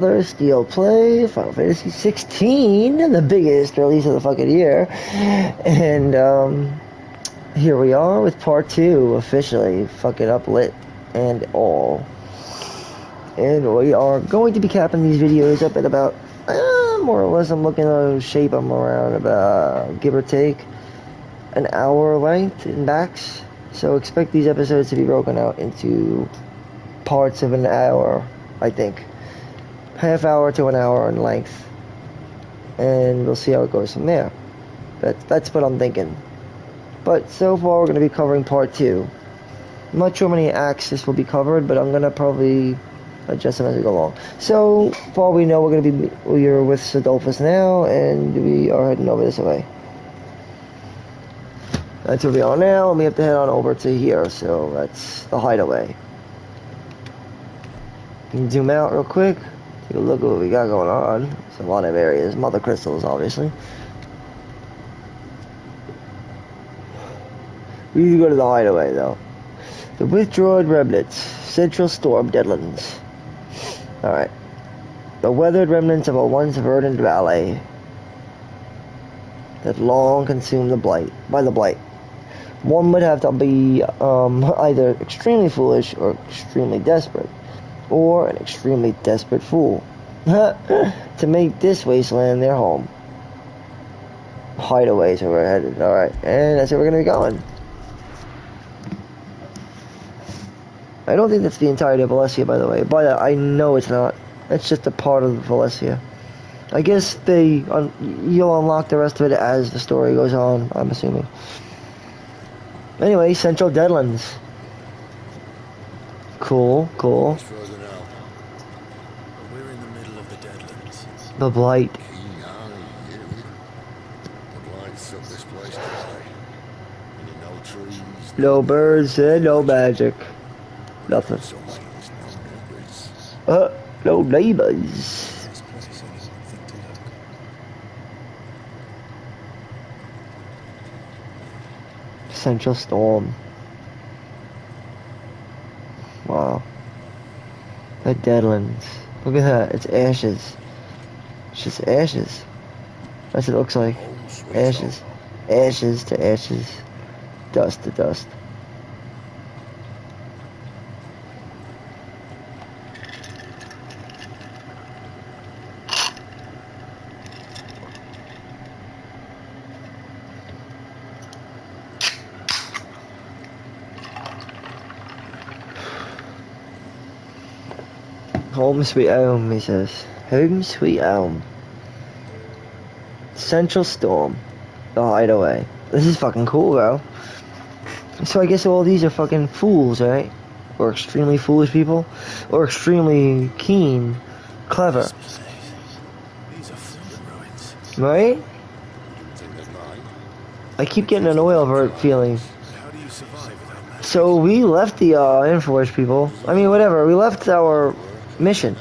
Another Steel Play, Final Fantasy 16, the biggest release of the fucking year. And here we are with part 2, officially, fucking uplit and all. And we are going to be capping these videos up at about, more or less, I'm looking at a shape, I'm around about, give or take, an hour length in max. So expect these episodes to be broken out into parts of an hour, I think. Half hour to an hour in length. And we'll see how it goes from there. That's what I'm thinking. But so far we're going to be covering part 2. I'm not sure how many acts this will be covered, but I'm going to probably adjust them as we go along. So far we know we're with Adolphus now, and we are heading over this way. That's where we are now, and we have to head on over to here, so that's the hideaway. You can zoom out real quick, take a look at what we got going on. There's a lot of areas, mother crystals obviously. We need to go to the hideaway though. The withdrawn remnants, central storm deadlands. Alright. The weathered remnants of a once verdant valley that long consumed by the blight. One would have to be either extremely foolish or extremely desperate, or an extremely desperate fool, to make this wasteland their home. Hideaway is where we're headed. Alright, and that's where we're going to be going. I don't think that's the entirety of Valencia, by the way, but I know it's not. It's just a part of Valencia. I guess you'll unlock the rest of it as the story goes on, I'm assuming. Anyway, Central Deadlands. Cool. We're in the middle of the Deadlands. The Blight. The blight took this place dry. No trees. No birds and no magic. Nothing. No neighbors. Central Storm. Wow. The Deadlands. Look at that. It's ashes. It's just ashes. That's what it looks like. Ashes. Ashes to ashes. Dust to dust. Home sweet home, he says. Home sweet home. Central Storm. The hideaway. This is fucking cool, bro. So I guess all these are fucking fools, right? Or extremely foolish people. Or extremely keen. Clever. These are ruins. Right? I keep getting an oil vert feeling. How do you survive without magic? So we left the Enforced people. I mean, whatever. We left our mission.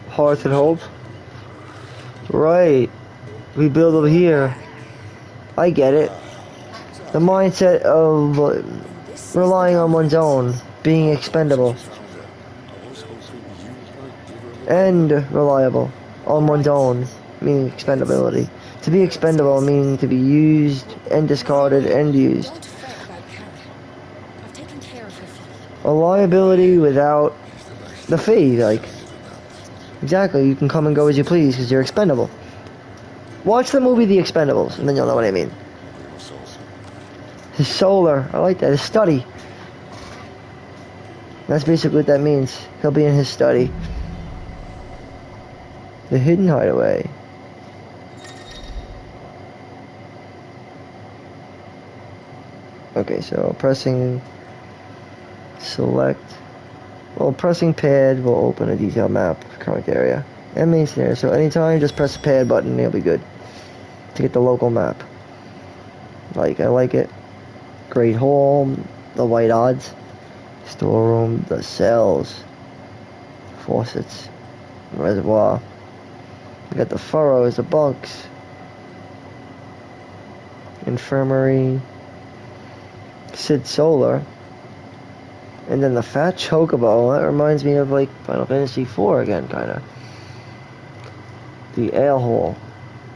Hearth and Hope. Right. We build over here. I get it. The mindset of relying on one's own, being expendable. And reliable on one's own, meaning expendability. To be expendable meaning to be used and discarded and used. A liability without the fee, like. Exactly, you can come and go as you please because you're expendable. Watch the movie The Expendables, and then you'll know what I mean. His solar, I like that, his study. That's basically what that means. He'll be in his study. The hidden hideaway. Okay, so pressing select. Well, pressing pad will open a detailed map of the current area and main scenario. So anytime, just press the pad button and you'll be good to get the local map. I like it. Great Hall, the white odds, storeroom, the cells, faucets, reservoir. We got the furrows, the bunks, infirmary, Sid Solar. And then the fat chocobo, that reminds me of like Final Fantasy IV again, kinda. The ale hole.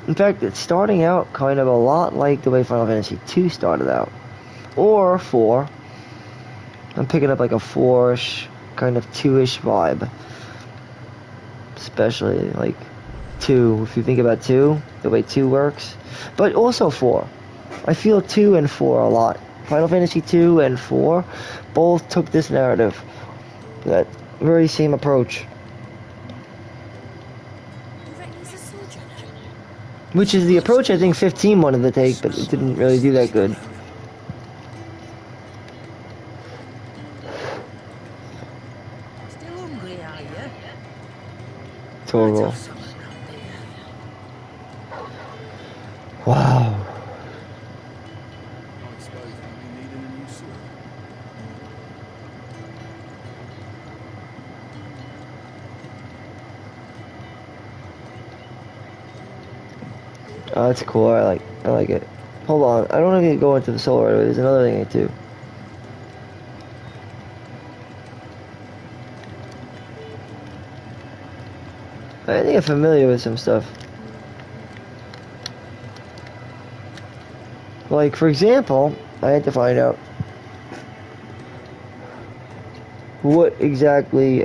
In fact, it's starting out kind of a lot like the way Final Fantasy II started out. Or 4. I'm picking up like a 4-ish, kind of 2-ish vibe. Especially like 2, if you think about 2, the way 2 works. But also 4. I feel 2 and 4 a lot. Final Fantasy 2 and 4 both took this narrative. That very same approach. Which is the approach I think 15 wanted to take, but it didn't really do that good. Still hungry, are you? Total. Wow. Oh, that's cool. I like it. Hold on. I don't want to go into the solar. There's another thing too. I think I'm familiar with some stuff. Like, for example, I had to find out what exactly,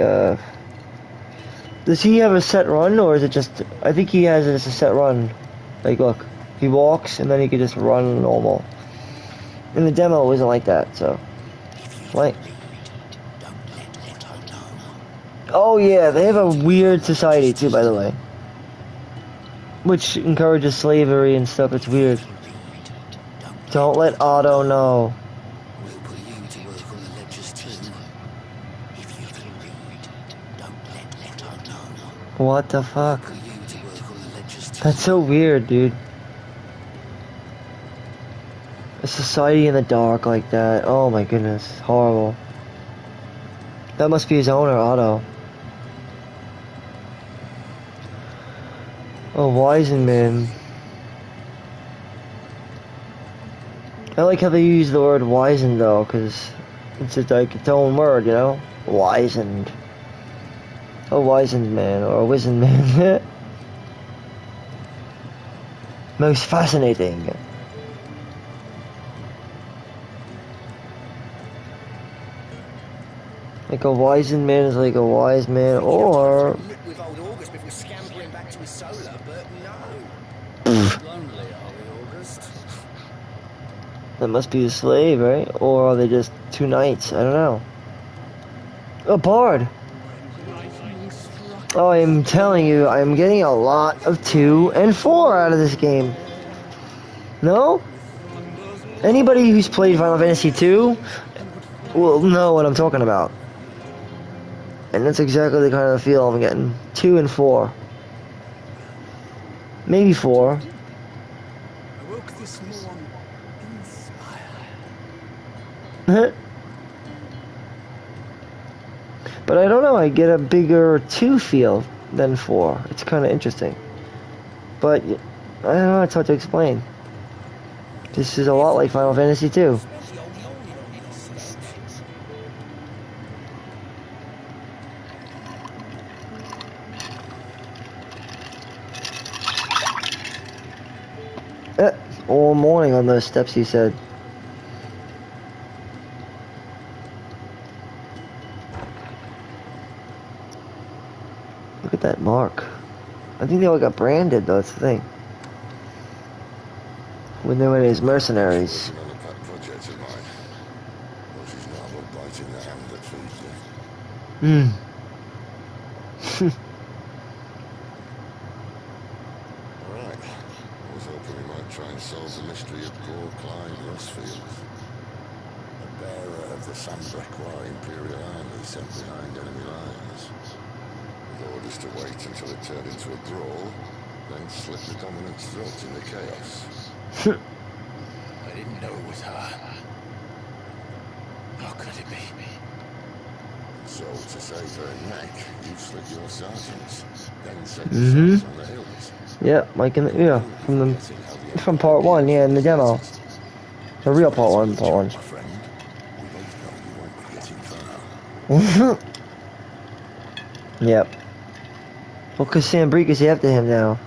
does he have a set run, or is it just, I think he has it as a set run. Like, look, he walks, and then he can just run normal. In the demo, it wasn't like that, so. Like. Oh, yeah, they have a weird society, too, by the way. Which encourages slavery and stuff, it's weird. Don't let Otto know. What the fuck? That's so weird, dude. A society in the dark like that. Oh my goodness. Horrible. That must be his owner, Otto. Oh, Wisenman. I like how they use the word wizened though, because it's just like its own word, you know? Wizened. A wizened man, or a wizened man. Most fascinating. Like a wizened man is like a wise man, or... That must be a slave, right? Or are they just two knights? I don't know. A bard! Oh, I'm telling you, I'm getting a lot of 2 and 4 out of this game. No? Anybody who's played Final Fantasy 2 will know what I'm talking about. And that's exactly the kind of feel I'm getting. 2 and 4. Maybe 4. But I don't know, I get a bigger 2 feel than 4. It's kind of interesting. But, I don't know, it's hard to explain. This is a lot like Final Fantasy 2. All morning on those steps, he said. Look at that mark. I think they all got branded, though, that's the thing. When they went as mercenaries. Hmm. Alright. I was hoping we might try and solve the mystery of poor Clyde Rosfield. A bearer of the Sambrequa Imperial Army sent behind enemy lines. With orders to wait until it turned into a brawl, then slit the dominant's throat in the chaos. I didn't know it was her. How could it be? So, to save her neck, you slit your sergeants, then set yourselves on the hills. Yeah, like in the, yeah, from part 1, yeah, in the demo. The real part 1, part 1. My friend. Yep. Well, because Sam Breek is after him now.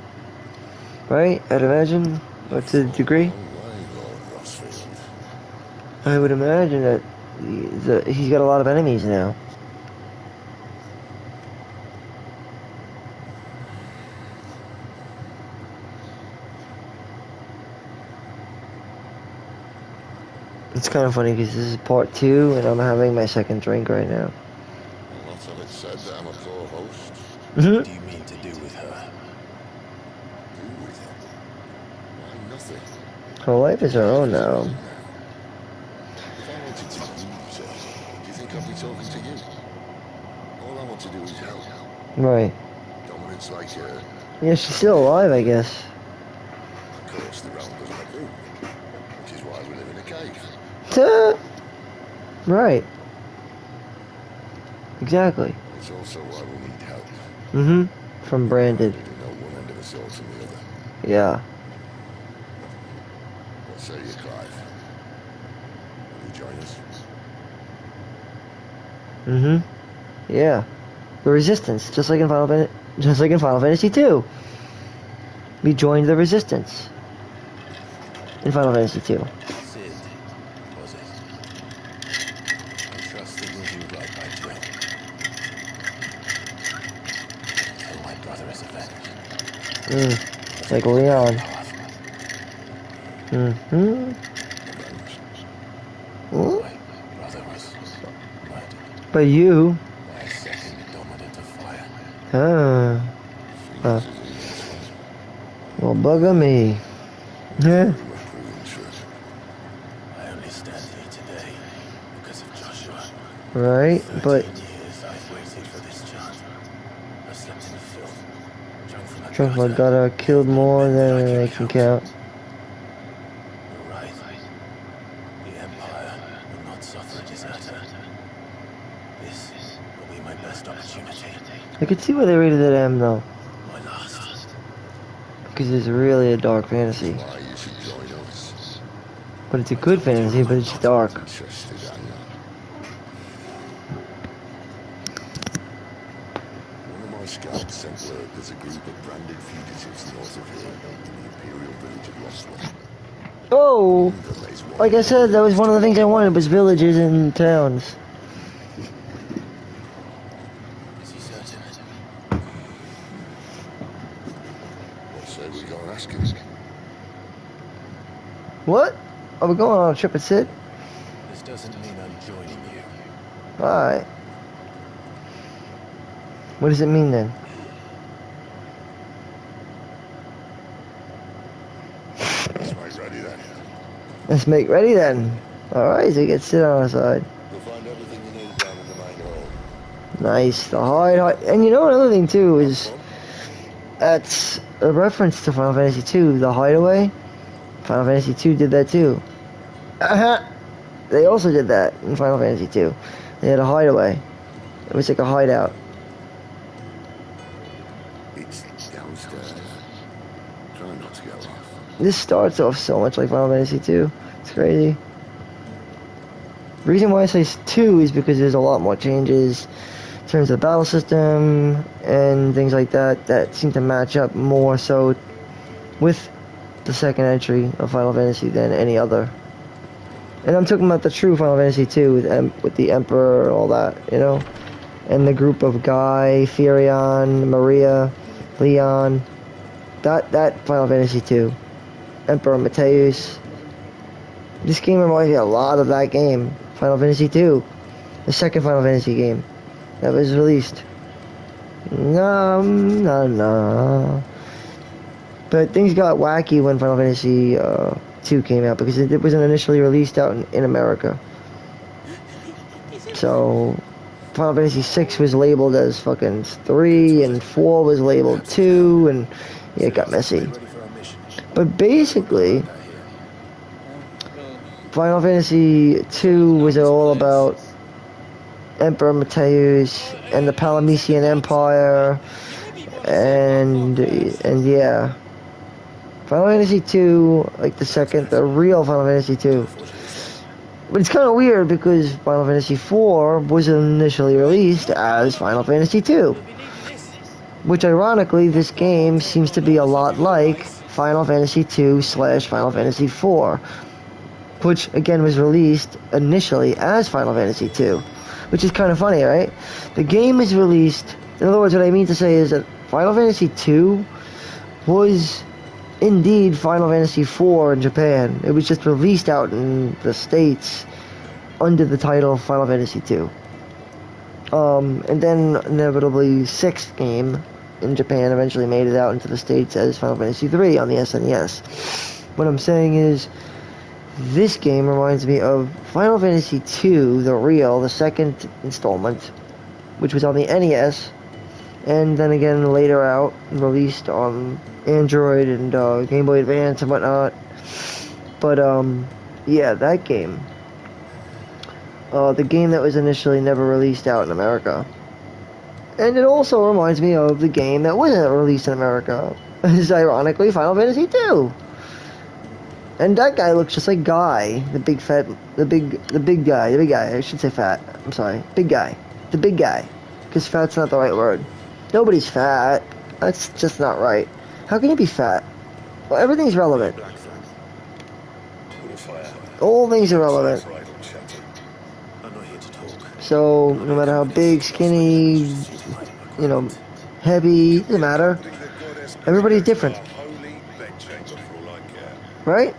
Right? I'd imagine? Or to the degree? I would imagine that he's got a lot of enemies now. It's kind of funny because this is part 2 and I'm having my second drink right now. Well, that's how it said that I'm a co-host. What do you mean to do with her? Do with her? Why, nothing. Her life is her own now. If I wanted to use her, do you think I'd be talking to you? All I want to do is help. Right. Dominance like her. Yeah, she's still alive, I guess. Of course, the realm doesn't approve, which is why we live in a cave. Right. Exactly. It's also why we need help. From Branded. We know one end of the sword from the other. Yeah. What say you, Clive? Will you join us? Yeah. The Resistance, just like in Final Fantasy 2. We joined the Resistance in Final Fantasy 2. Sid, was it? I trust that you'll do right by Jill. Kill my brother as avenged. Like Leon. My brother was murdered But you. by a second dominant of fire. Well, bugger me. Yeah. I only stand here today because of Joshua. Right, but 13 years I've waited for this chance. I've slept in the filth, drunk from a gutter, killed more than I can count. You're right. The Empire will not suffer a deserter. This will be my best opportunity. I could see why they rated it M though, My last. because it's really a dark fantasy. Why you should join us. But it's a good fantasy, but it's dark. Interested, am you? One of my scouts sent word there's a group of branded fugitives north of here in the Imperial village of Lostwood. Oh, like I said, that was one of the things I wanted, was villages and towns. Is he certain? What say we go and ask him? What? Are we going on a trip at Sid? This doesn't mean I'm joining you. Alright. What does it mean then? Let's make ready then. Let's make ready then. Alright, so you get Sid on our side. You'll find everything you need down in the main hall. Nice, the hide. And you know another thing too is, that's a reference to Final Fantasy 2, the hideaway. Final Fantasy 2 did that too. They also did that in Final Fantasy 2. They had a hideaway. It was like a hideout. It's downstairs. Try not to get lost. This starts off so much like Final Fantasy 2. It's crazy. The reason why I say 2 is because there's a lot more changes in terms of the battle system and things like that that seem to match up more so with the second entry of Final Fantasy than any other. And I'm talking about the true Final Fantasy 2 with the Emperor and all that, you know? And the group of Guy, Firion, Maria, Leon. That Final Fantasy 2. Emperor Mateus. This game reminds me a lot of that game. Final Fantasy 2. The second Final Fantasy game that was released. No. But things got wacky when Final Fantasy 2 came out because it wasn't initially released out in America. So Final Fantasy 6 was labeled as fucking 3 and 4 was labeled 2 and yeah, it got messy. But basically, Final Fantasy 2 was all about Emperor Mateus and the Palamecian Empire and yeah. Final Fantasy 2, like the real Final Fantasy 2, But it's kind of weird because Final Fantasy IV was initially released as Final Fantasy II, which ironically this game seems to be a lot like Final Fantasy II slash Final Fantasy IV, which again was released initially as Final Fantasy II, which is kind of funny, right? The game is released, in other words, what I mean to say is that Final Fantasy II was indeed Final Fantasy IV in Japan. It was just released out in the States under the title Final Fantasy II. And then inevitably 6th game in Japan eventually made it out into the States as Final Fantasy III on the SNES. What I'm saying is, this game reminds me of Final Fantasy II, the second installment, which was on the NES, and then again later out, released on Android and Game Boy Advance and whatnot. But, yeah, that game. The game that was initially never released out in America. And it also reminds me of the game that wasn't released in America. Is ironically Final Fantasy II. And that guy looks just like Guy, the big guy. I should say fat. I'm sorry, big guy, the big guy, because fat's not the right word. Nobody's fat. That's just not right. How can you be fat? Well, everything's relevant. All things are relevant. So no matter how big, skinny, heavy, doesn't matter. Everybody's different, right?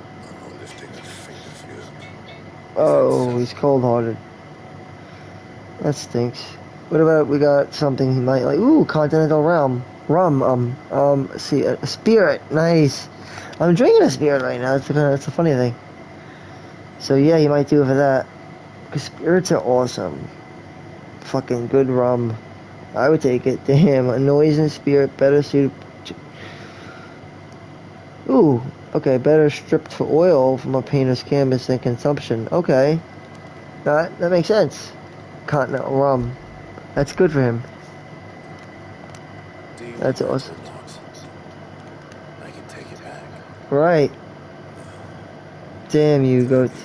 Oh, he's cold-hearted. That stinks. What about we got something he might like? Ooh, continental rum. See, a spirit. Nice. I'm drinking a spirit right now. It's a funny thing. So yeah, you might do it for that. Because spirits are awesome. Fucking good rum. I would take it. Damn, a noise and spirit better suited. Ooh, okay, better stripped for oil from a painter's canvas than consumption. Okay. That makes sense. Continental rum. That's good for him. That's awesome. I can take it back. Right. Damn you, goats.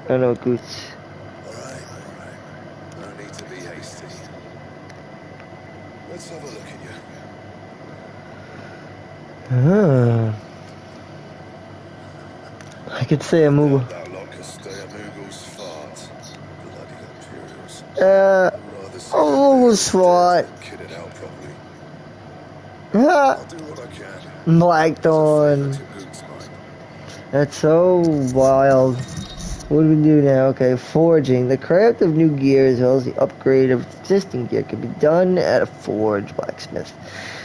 I know, goots. Alright. No need to be hasty. Let's have a look at you. I could say a Moogle. That lot could stay a Moogle's fart. Bloody Imperials. Almost fought. Kid it out properly. Ah, I'll do what I can. Blackthorn. That's so wild. What do we do now? Okay, forging. The craft of new gear as well as the upgrade of existing gear can be done at a forge blacksmith.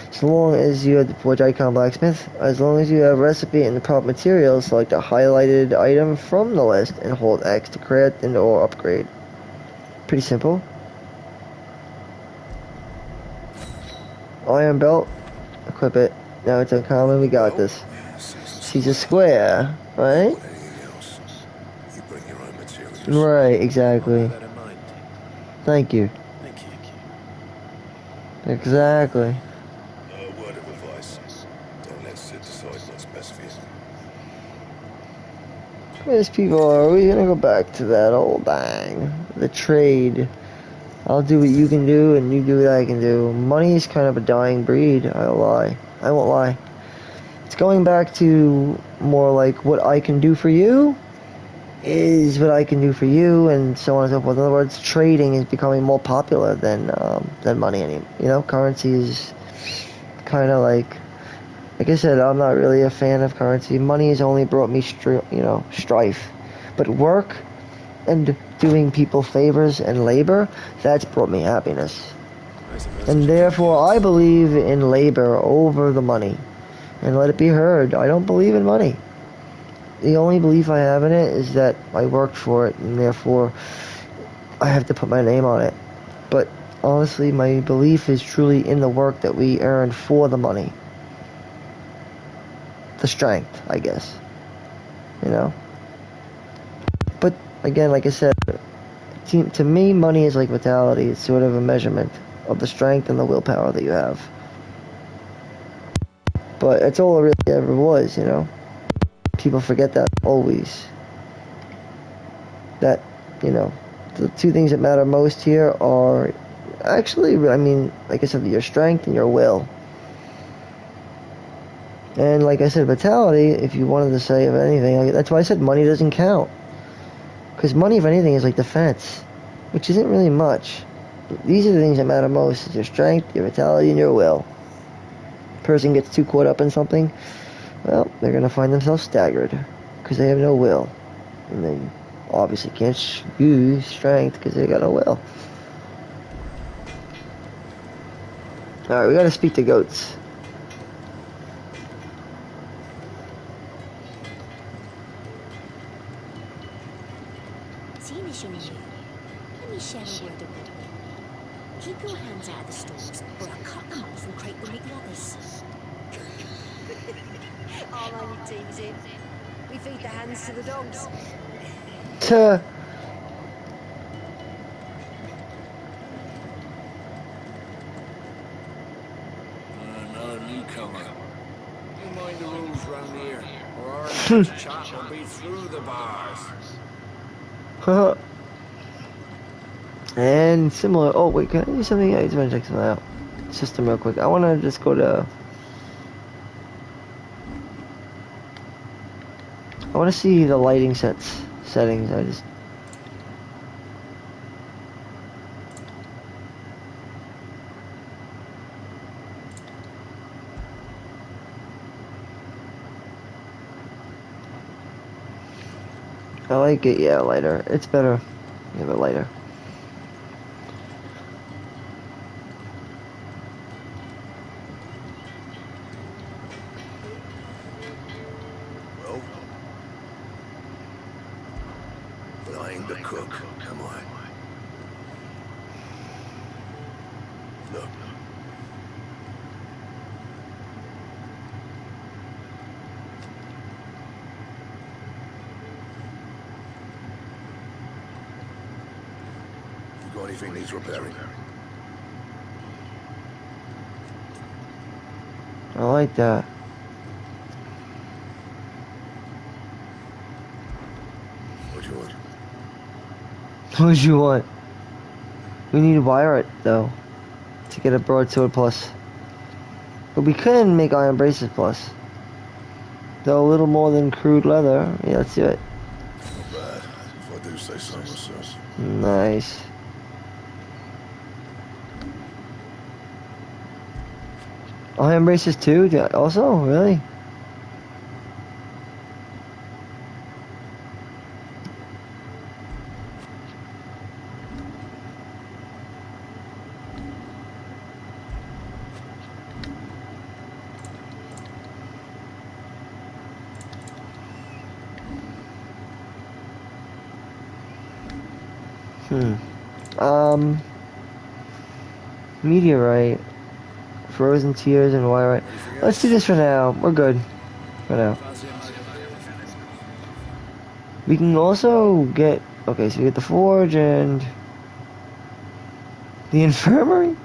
As long as you have the forge icon blacksmith, as long as you have a recipe and the proper materials, select a highlighted item from the list and hold X to craft and or upgrade. Pretty simple. Iron belt. Equip it. Now it's uncommon. We got this. Caesar square, right? Right, exactly. Thank you. Exactly. A word of advice. Don't let Sid decide what's best for you. These people are we gonna go back to that old bang. The trade. I'll do what you can do and you do what I can do. Money is kind of a dying breed, I won't lie. It's going back to more like what I can do for you is what I can do for you, and so on and so forth. In other words, trading is becoming more popular than money anymore. Currency is kind of like I said, I'm not really a fan of currency. Money has only brought me strife, but work and doing people favors and labor, that's brought me happiness. And therefore, I believe in labor over the money. And let it be heard, I don't believe in money. The only belief I have in it is that I worked for it, and therefore I have to put my name on it. But honestly, my belief is truly in the work that we earned for the money. The strength, I guess. But again, like I said, to me, money is like vitality. It's sort of a measurement of the strength and the willpower that you have. But that's all it really ever was, People forget that always. that, you know, the two things that matter most here are actually, I mean, like I said, your strength and your will. And like I said, vitality, if you wanted to say of anything, that's why I said money doesn't count. Because money, if anything, is like defense, which isn't really much. These are the things that matter most, is your strength, your vitality, and your will. Person gets too caught up in something, well, they're going to find themselves staggered because they have no will. And they obviously can't use strength because they got no will. Alright, we got to speak to goats. Seeing as you're new, let me share a word of wisdom. Keep your hands out of the stalls, or I'll cut them off and crate them with the others. I'm only teasing. We feed the hands to the dogs. Tuh. Another newcomer. You mind the rules round here, or our next chat will be through the bars. And similar. Oh wait, can I do something? I just want to check something out. System real quick. I want to just go to. I want to see the lighting settings. I like it. Yeah, lighter. It's better. Yeah, but lighter. But I ain't the cook, am I? Look. You got anything needs repairing? I like that. What you want? What do you want? We need to wire it though to get a broadsword plus. But we can make iron braces plus. Though a little more than crude leather. Yeah, let's do it. Not bad, if I do say so myself. Nice. Iron braces too? Also? Really? Meteorite, frozen tears, and wire. Let's do this for now. We're good for now. We can also get. Okay, so we get the forge and the infirmary.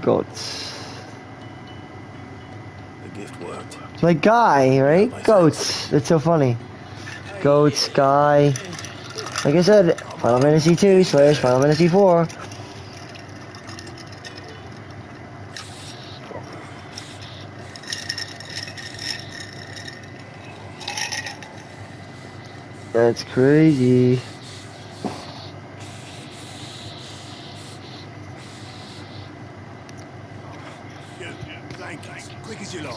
Goats. The gift worked. Like Guy, right? Goats. That's so funny. Goats, Guy. Like I said, Final Fantasy 2 / Final Fantasy 4. That's crazy. Thank you. Quick as you like.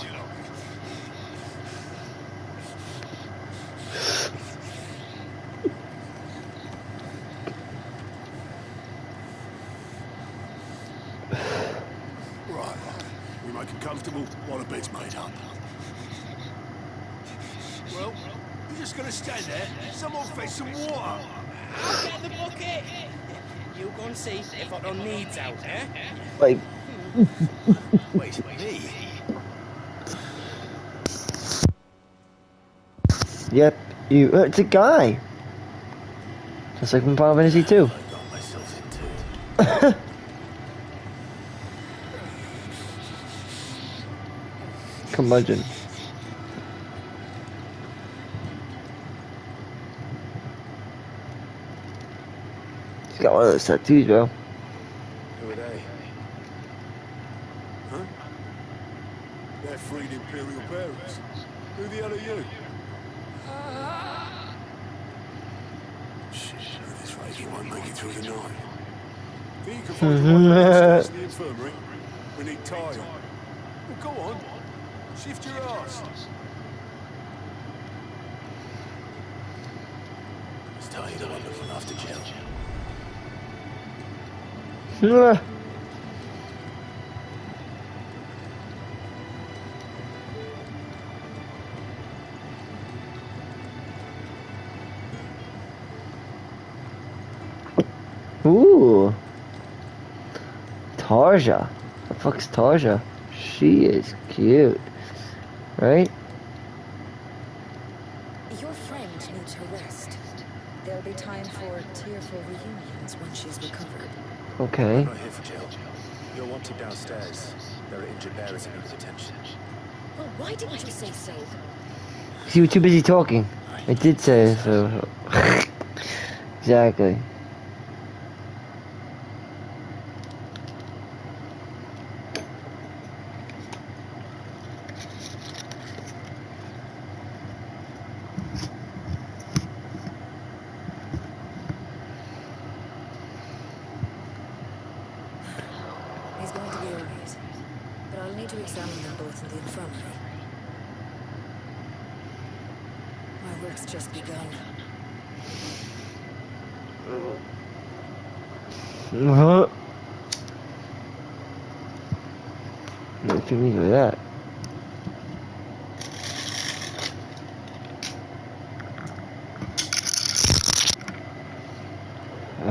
Right. We make it comfortable while the bed's made up. Well, you're just gonna stand there? Someone fetch some water. I'll get the bucket. You go and see if I don't needs out, eh? Like, Wait, me? yep, it's a guy. Just like from Final Fantasy 2. I got myself into. Curmudgeon. He's got one of those tattoos, bro. Who are they? Huh? They're freed Imperial bearers. Who the hell are you? Shit, at this rate, he won't make it through the night. Think you can find your way upstairs to the infirmary? We need Ty. Well, go on. Shift your ass. It's Tiny the one looking after Jill. Ooh. Tarja. The fuck's Tarja? She is cute. Right? Your friend needs her rest. There'll be time for tearful reunions when she's recovered. Okay. I'm not here for Jill. You're wanted downstairs. There are injured bearers who need attention. Well, why didn't you say so? You were too busy talking. I did say so. Exactly. He's going to be alright. But I'll need to examine them both in the infirmary. My work's just begun. Uh-huh. What do you mean by that?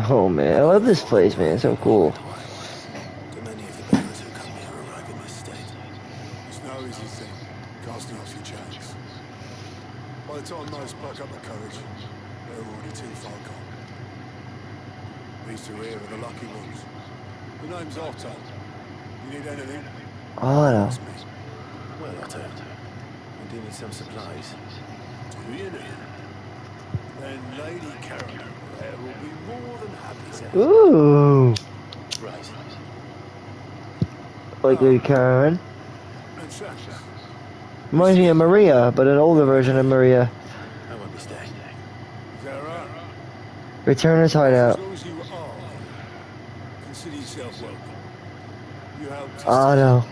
Oh man, I love this place, man. It's so cool. Do many of the bearers who come here arrive in this state? It's no easy thing, casting off your chains. By the time most pluck up the courage, they're already too far gone. These two here are the lucky ones. The name's Otto. You need anything? Oh no. Ask me. Well, Otto, I do need some supplies. Do you know? Then Lady Caroline there will be more than happy to help. Ooh. Right. Like Lady Karen. And Sasha. Reminds me of Maria, but an older version of Maria. I won't be staying. Is that right? Returner's hideout. As long as you are, consider yourself welcome. You helped us. Oh no.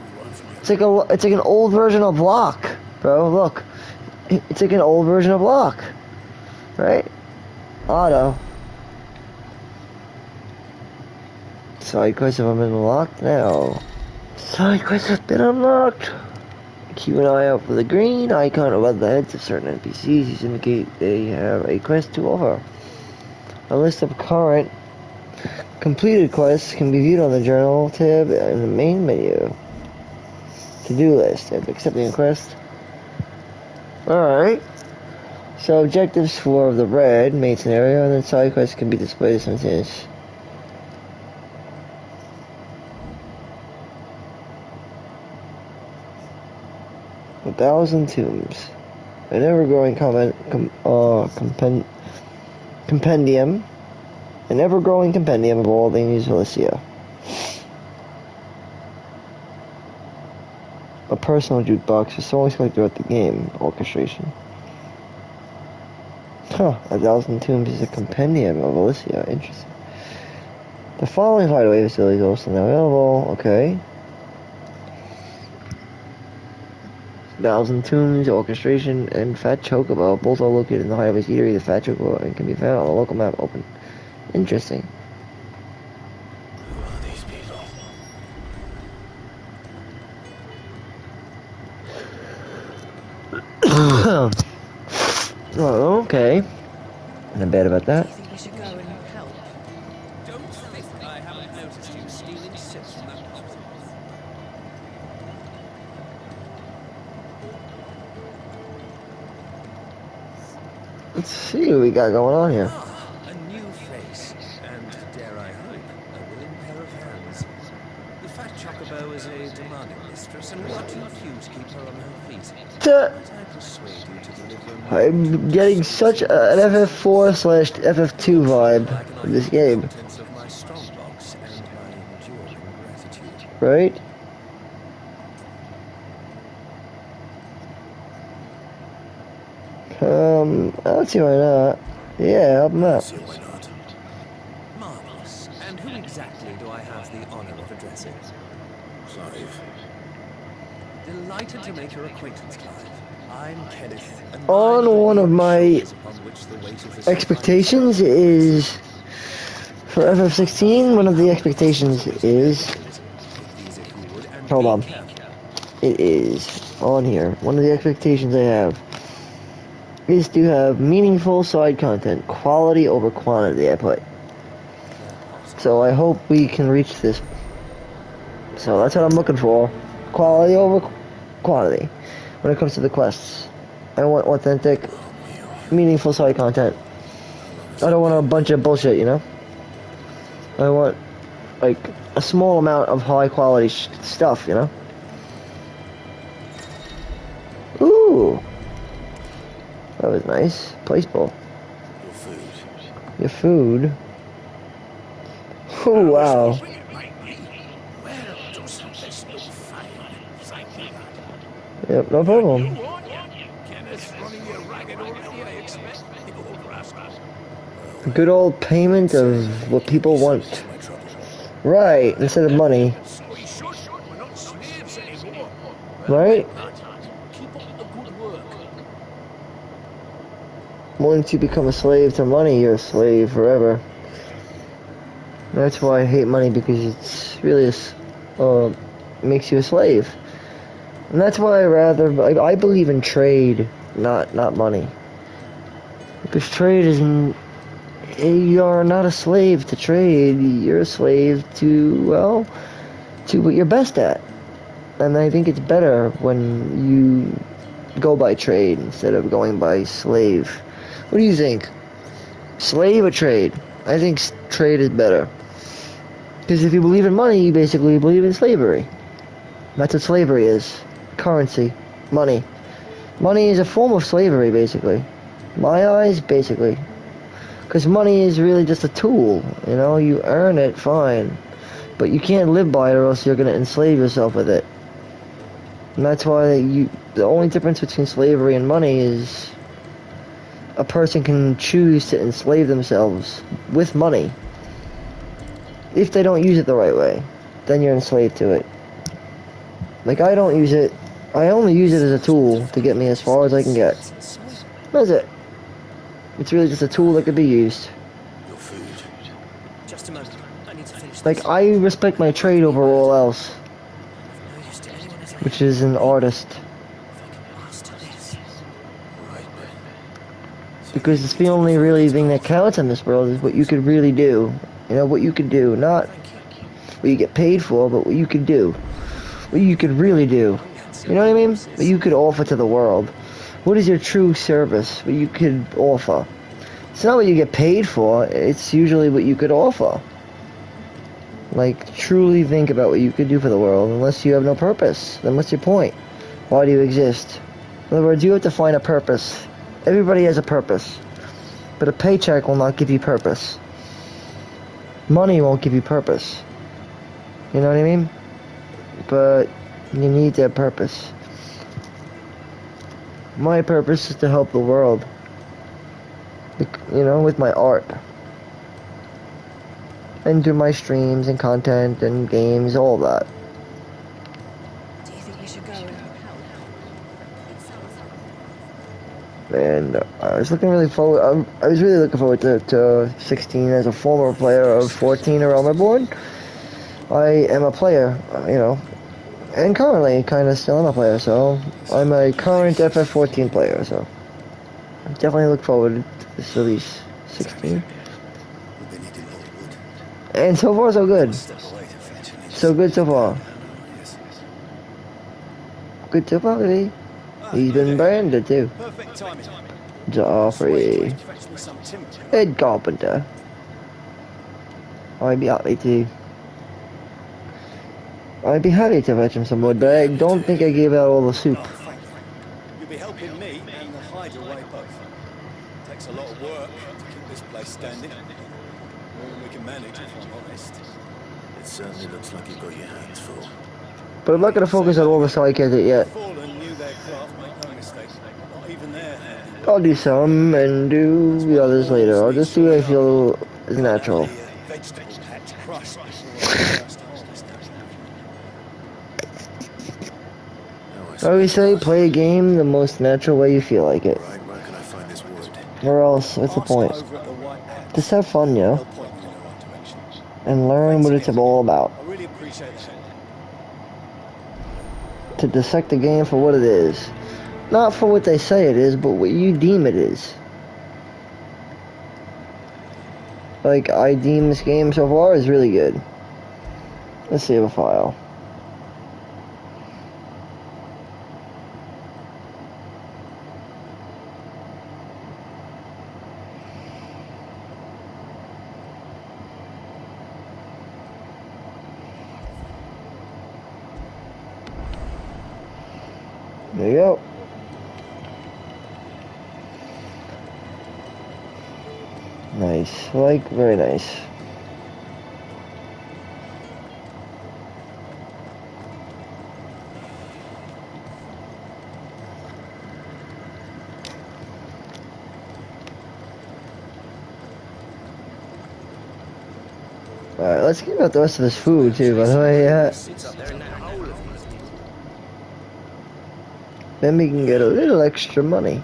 We won't forget. It's like an old version of Block, bro. Look. It's like an old version of Block. Right? Auto. Side quests have been unlocked now. Side quests have been unlocked. Keep an eye out for the green icon above the heads of certain NPCs. These indicate they have a quest to offer. A list of current completed quests can be viewed on the journal tab in the main menu. To-do list. After accepting a quest. Alright. So objectives for the red main scenario, and then side quests can be displayed simultaneously. A 1,000 tombs. An ever-growing compendium. An ever-growing compendium of all things Valencia. A personal jukebox for songs played throughout the game. Orchestration. Huh, 1,000 tombs is a compendium of Valencia. Interesting. The following hideaway facilities are also now available. Okay. 1,000 tombs, orchestration, and Fat Chocobo. Both are located in the hideaway's eatery. The Fat Chocobo and can be found on the local map. Open. Interesting. Who are these people? Oh, okay. Not bad about Do that. you think we should go and help? Don't think I haven't noticed you stealing sips from that pot. Let's see what we got going on here. Ah, Chocobo is a demanding mistress, and we are too few to keep her on her feet. Duh. Might I persuade you to deliver a I'm getting such an FF4/FF2 vibe in this game, contents of my strongbox and my enduring gratitude. right? I don't see why not. Yeah, help him out. See why not. Marvelous. And who exactly do I have the honor of addressing? Clive. Delighted to make your acquaintance, Clive. I'm Kenneth. And On mine one are of the my shoulders upon which the weight of this expectations is for FF16. One of the expectations is, Take these if you would, and hold be on, careful. it is on here. One of the expectations I have is to have meaningful side content, quality over quantity. I put. So I hope we can reach this. So that's what I'm looking for, quality over quantity. When it comes to the quests, I want authentic, meaningful side content. I don't want a bunch of bullshit, you know? I want, like, a small amount of high quality stuff, you know? Ooh! That was nice. Place ball. Your food. Your food. Oh, wow. Well, doesn't this look fine? Thank you, lad. Yep, no problem. You aren't you? Kenneth's running you ragged already, I expect. You old rascal. Good old payment of what people want. My trouble. Right, instead of money. So we should. We're not slaves anymore. Right? Lad, keep up the good work. Once you become a slave to money, you're a slave forever. That's why I hate money, because it's really makes you a slave. And that's why I believe in trade, not money. Because trade isn't, you're not a slave to trade, you're a slave to what you're best at. And I think it's better when you go by trade instead of going by slave. What do you think? Slave or trade? I think trade is better. Because if you believe in money, you basically believe in slavery. That's what slavery is. Currency. Money. Money is a form of slavery, basically. My eyes, basically. Because money is really just a tool. You know, you earn it, fine. But you can't live by it, or else you're going to enslave yourself with it. And that's why the only difference between slavery and money is a person can choose to enslave themselves with money. If they don't use it the right way, then you're enslaved to it. Like, I don't use it. I only use it as a tool to get me as far as I can get. That's it. It's really just a tool that could be used. Your food. Just a moment. I need to finish Like, I respect my trade over all else, no use to anyone as I which is an artist. master this. Right, Ben. Because it's the only really thing that counts in this world is what you could really do. You know, what you could do. Not what you get paid for, but what you could do. What you could really do. You know what I mean? What you could offer to the world. What is your true service? What you could offer. It's not what you get paid for. It's usually what you could offer. Like, truly think about what you could do for the world. Unless you have no purpose, then what's your point? Why do you exist? In other words, you have to find a purpose. Everybody has a purpose. But a paycheck will not give you purpose. Money won't give you purpose. You know what I mean? But you need that purpose. My purpose is to help the world. You know, with my art. And through my streams and content and games, all that. Do you think we should go and help? And I was really looking forward to 16 as a former player of 14 around my board. I am a player, you know, and currently kind of still am a player, so I'm a current FF14 player, so I definitely look forward to this release, 16. They need to know it would. And so far, so good. Step away to fetch an So good so far. Yes. Good so far, baby. He's been branded too. Perfect timing. Joffrey. Fetch me some timber. Ed Carpenter. I'd be happy to. I'd be happy to fetch him some wood, but I don't think I gave out all the soup. Oh, thank you. You'll be helping me and the hideaway both. Takes a lot of work to keep this place standing. More than we can manage, if I'm honest. It certainly looks like you've got your hands full. But I'm not going to focus on all the side characters yet. Fallen knew their craft, make no mistake. Not even their handiwork. I'll do some and do the others later. I'll just do what I feel is natural. Vegetable patch crushed before the first harvest. I always say, play a game the most natural way you feel like it. Right, where can I find this wood? Or else, what's the point? Over at the White Hat. Just have fun, you know? They'll point you in the right direction. And learn what it's all about. I really appreciate the help. To dissect the game for what it is. Not for what they say it is, but what you deem it is. Like, I deem this game so far is really good. Let's save a file. There you go. Nice. Like, very nice. Alright, let's get about the rest of this food too, by the way, yeah. Then we can get a little extra money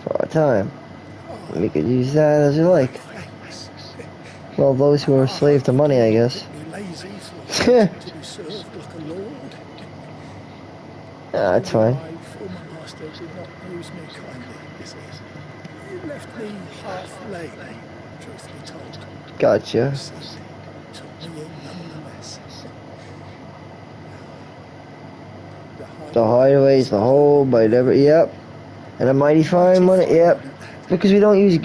for our time. And we could use that as we like. Well, those who are a slave to money, I guess. Yeah, that's fine. My former master did not use me kindly, you see. He left me half lame, truth be told. Gotcha. Took me in nonetheless. The highways, the whole, by never, yep. And a mighty fine money, yep. Because we don't use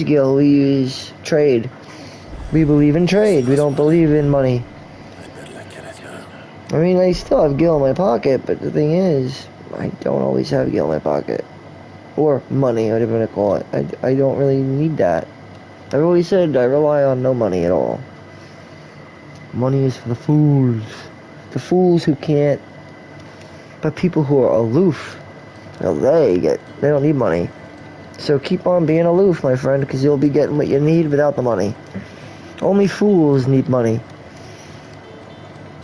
gil, we use trade. We believe in trade. We don't believe in money. I mean, I still have gil in my pocket, but the thing is, I don't always have gil in my pocket. Or money, whatever you want to call it. I don't really need that. I've always said I rely on no money at all. Money is for the fools. The fools who can't. But people who are aloof, you know, they don't need money. So keep on being aloof, my friend, because you'll be getting what you need without the money. Only fools need money.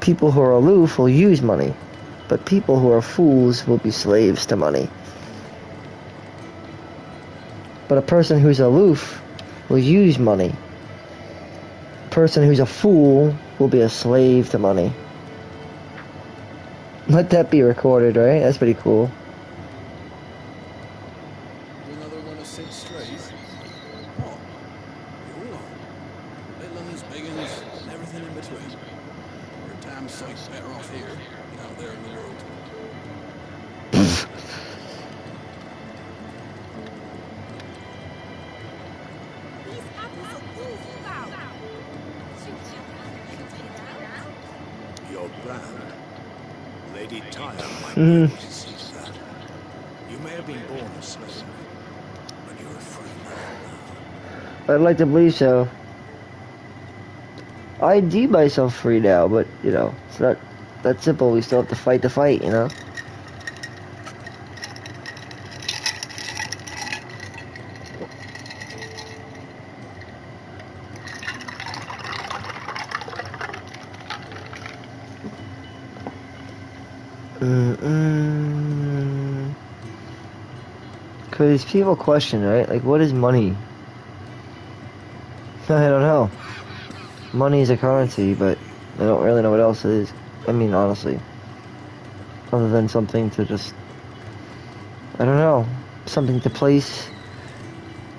People who are aloof will use money, but people who are fools will be slaves to money. But a person who's aloof will use money. A person who's a fool will be a slave to money. Let that be recorded, right? That's pretty cool. Another one of six strays. What? You all are. Little uns, big uns, and everything in between. We're a damn sight better off here than out there in the world. These apples are all foul. Your brand. Lady Tyre might Mhm. be able to see to that. You may have been born a slave, but you're a free man I'd like to believe so. I deem myself free now, but, you know, it's not that simple. We still have to fight the fight, you know? Because people question, right? Like, what is money? I don't know. Money is a currency, but I don't really know what else it is. I mean, honestly. Other than something to just... I don't know. Something to place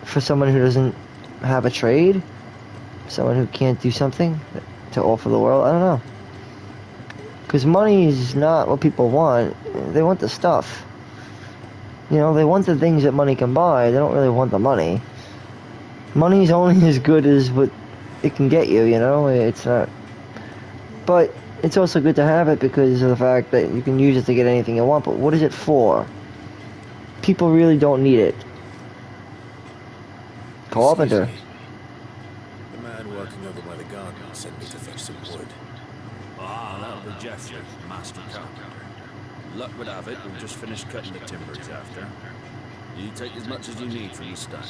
for someone who doesn't have a trade? Someone who can't do something to offer the world? I don't know. Because money is not what people want. They want the stuff. You know, they want the things that money can buy. They don't really want the money. Money's only as good as what it can get you, you know? It's not... But it's also good to have it because of the fact that you can use it to get anything you want, but what is it for? People really don't need it. Excuse Carpenter. me. The man working over by the garden sent me to fetch some wood. Ah, that'll be Jeffrey, master carpenter. Luck would have it, we've just finished cutting the timber he's after. You take as much as you need from the stack.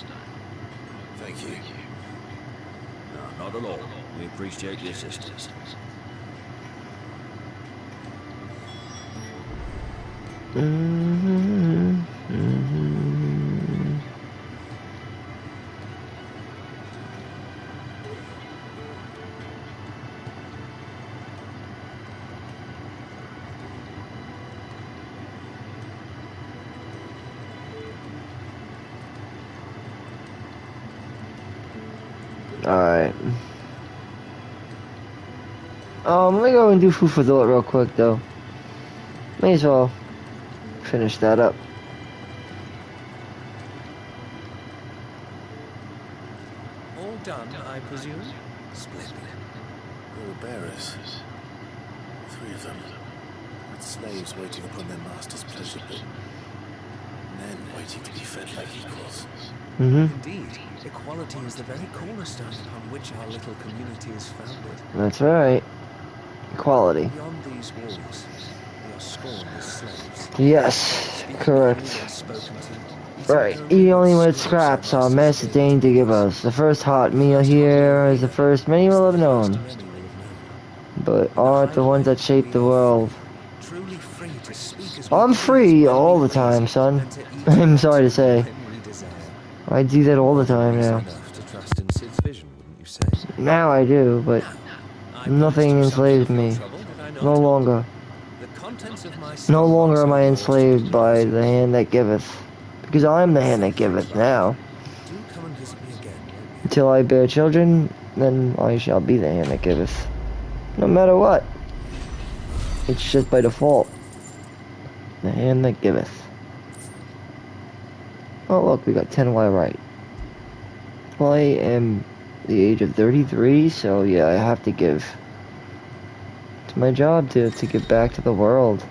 Thank you. No, not at all. We appreciate the assistance. Alright. Let me go and do food for thought real quick though. May as well finish that up. All done, I presume? Splendid. They were bearers. 3 of them. With slaves waiting upon their master's pleasure, but men waiting to be fed like equals. Indeed. Equality is the very cornerstone upon which our little community is founded. That's right. Equality. Beyond these walls, we are scorned as slaves. Yes, Speaking correct. only when spoken to, Right, eat only with scraps our master deigned to give us. The first hot meal here is the first many will have known. But aren't the ones that shape the world. Truly free to speak as I'm free all the time, son. I'm sorry to say. I do that all the time now. Enough to trust in Sid's vision, wouldn't you say? Now I do, but nothing enslaves me. No longer. The contents of my No longer am I enslaved by the hand that giveth. Because I am the hand that giveth now. Do come and visit me again, won't you? Until I bear children, then I shall be the hand that giveth. No matter what. It's just by default. The hand that giveth. Oh look, we got 10Y right. Well, I am the age of 33, so yeah, I have to give. It's my job to give back to the world.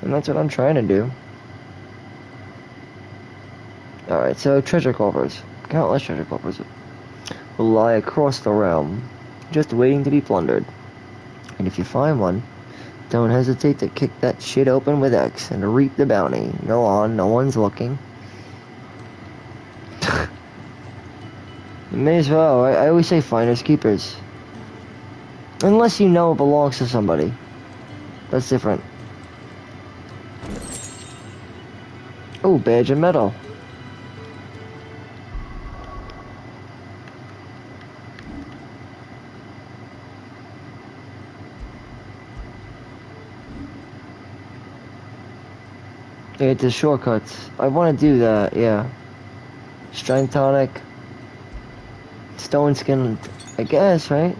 And that's what I'm trying to do. Alright, so treasure coffers. Countless treasure coffers will lie across the realm, just waiting to be plundered. And if you find one, don't hesitate to kick that shit open with X and reap the bounty. Go on, no one's looking. You may as well. I always say finders keepers. Unless you know it belongs to somebody. That's different. Oh, badge of metal. Yeah, it's a shortcuts. I want to do that, yeah. Strength tonic. Stone skin, I guess, right?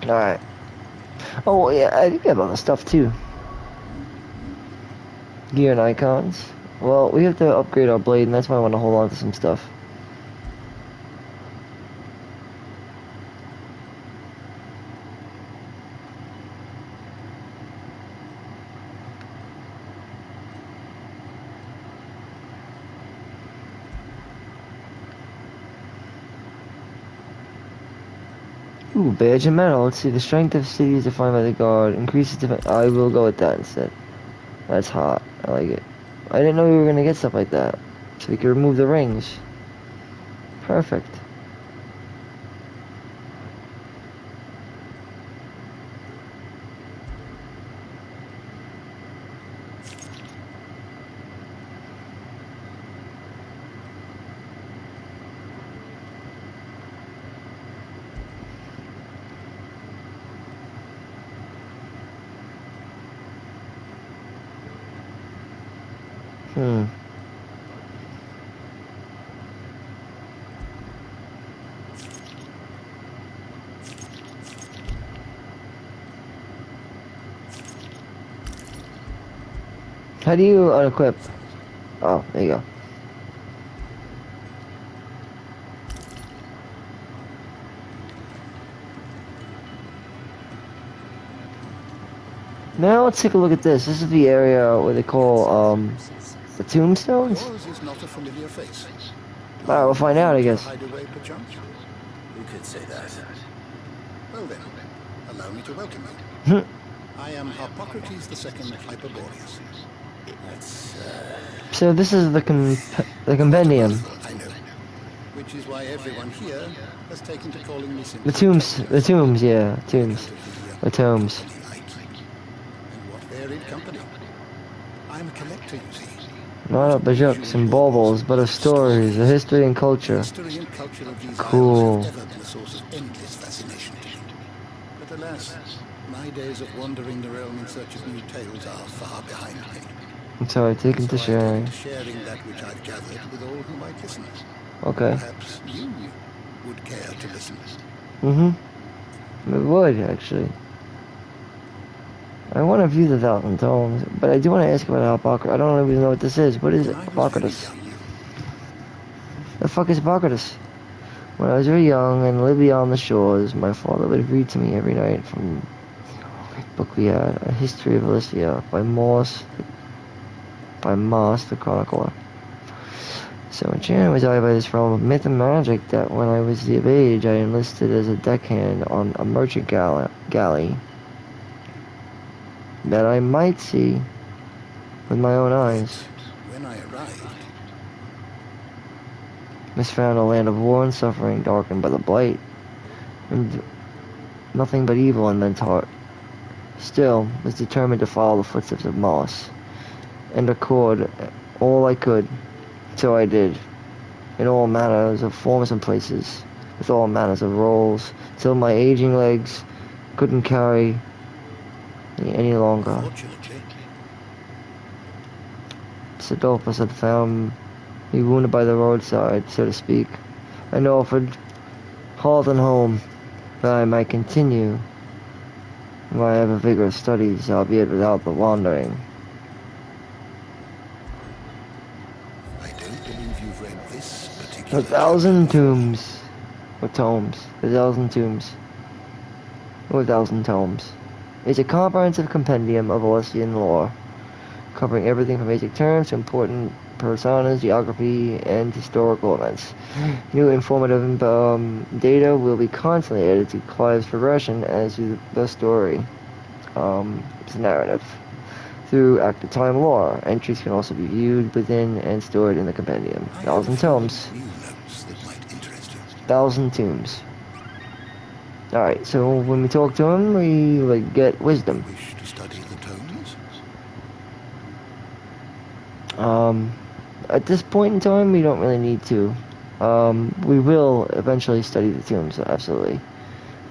Alright. Oh, yeah, I think I have other stuff too. Gear and icons. Well, we have to upgrade our blade, and that's why I want to hold on to some stuff. Ooh, badge of metal. Let's see. The strength of city is defined by the guard. Increases defense. I will go with that instead. That's hot. I like it. I didn't know we were gonna get stuff like that. So we can remove the rings. Perfect. Hmm. How do you unequip? Oh, there you go. Now let's take a look at this. This is the area where they call the tombstones. Yours is not a familiar face. Alright, we'll find out, I guess. Hideaway, perchance? Who could say that? Well then, allow me to welcome Hmm. you. I am Harpocrates II Hyperboreus. That's, So this is the compendium. I know. Which is why everyone here has taken to calling me simply The tombs, yeah, on tombs. account of The tombs. company I keep. And what varied company. I'm a collector, you see. Not of bajouks and baubles, but of stories, of history and culture. History and culture of these Cool. isles have ever been a source of endless fascination to me. But alas, my days of wandering the realm in search of new tales are far behind me. So I take into So sharing. I take to sharing that which I've gathered with all who might listen. Okay. Perhaps you would care to listen. Mm-hmm. It would, actually. I want to view the Thousand Tomes, but I do want to ask about Hippocrates. I don't even know what this is. What is it? When I was Hippocrates. very young, The fuck is Hippocrates? When I was very young and lived beyond the shores, my father would read to me every night from the book we had, A History of Alicia by Moss, the chronicler. So enchanted was I by this realm of myth and magic that when I was of age, I enlisted as a deckhand on a merchant galley that I might see with my own eyes. when I arrived, Misfound a land of war and suffering, darkened by the blight, and nothing but evil in men's heart. Still, was determined to follow the footsteps of Moss, and record all I could. So I did, in all manners of forms and places, with all manners of roles, till my aging legs couldn't carry me any longer. fortunately, Sidolphus had found me wounded by the roadside, so to speak, and offered halt and home, that I might continue my ever vigorous studies, albeit without the wandering. I don't believe you've read this A particular thousand chapter before. tombs, or tomes, a thousand tombs, or a thousand tomes. It's a comprehensive compendium of Elysian lore, covering everything from basic terms to important personas, geography, and historical events. New informative data will be constantly added to Clive's progression as to the story, its narrative. Through active time lore, entries can also be viewed within and stored in the compendium. I have a Thousand few tomes. new notes that might interest you. Thousand tombs. Alright, so when we talk to him, we get wisdom. Wish to study the tomes? At this point in time, we don't really need to. We will eventually study the tombs, absolutely.